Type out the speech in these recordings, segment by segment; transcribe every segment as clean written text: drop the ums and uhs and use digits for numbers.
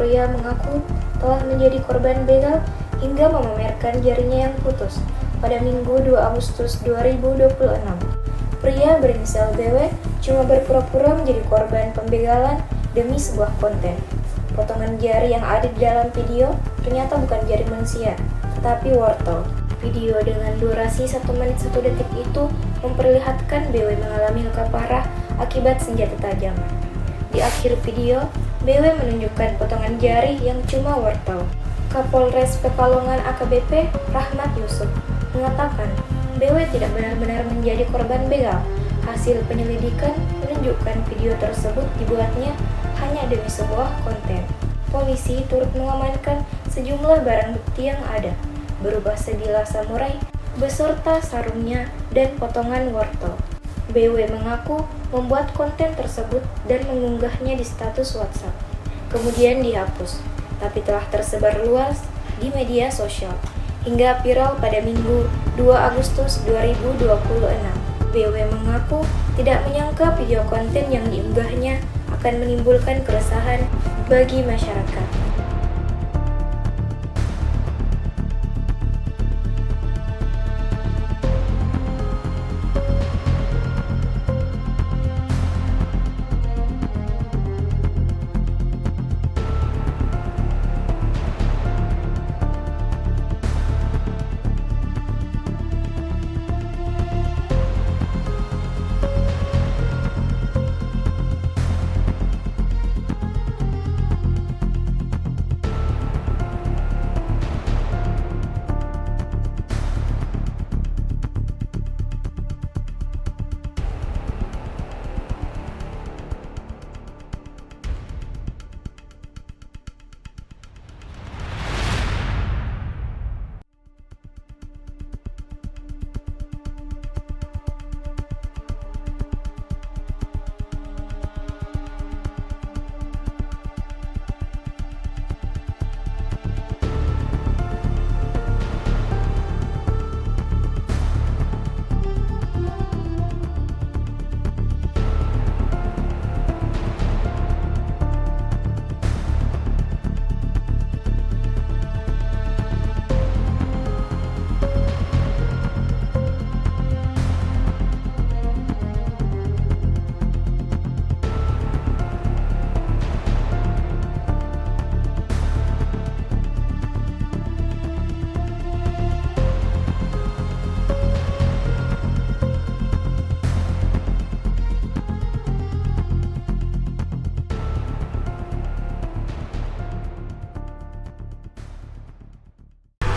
pria mengaku telah menjadi korban begal hingga memamerkan jarinya yang putus pada Minggu 2 Agustus 2026. Pria berinisial BW cuma berpura-pura menjadi korban pembegalan demi sebuah konten. Potongan jari yang ada di dalam video ternyata bukan jari manusia, tetapi wortel. Video dengan durasi 1 menit 1 detik itu memperlihatkan BW mengalami luka parah akibat senjata tajam. Di akhir video, BW menunjukkan potongan jari yang cuma wortel. Kapolres Pekalongan AKBP Rahmat Yusuf mengatakan BW tidak benar-benar menjadi korban begal. Hasil penyelidikan menunjukkan video tersebut dibuatnya hanya demi sebuah konten. Polisi turut mengamankan sejumlah barang bukti yang ada, berupa sebilah samurai beserta sarungnya dan potongan wortel. BW mengaku membuat konten tersebut dan mengunggahnya di status WhatsApp, kemudian dihapus, tapi telah tersebar luas di media sosial hingga viral pada Minggu 2 Agustus 2026. BW mengaku tidak menyangka video konten yang diunggahnya akan menimbulkan keresahan bagi masyarakat.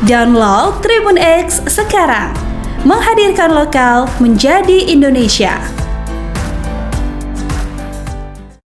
Download Tribun X sekarang, menghadirkan lokal menjadi Indonesia.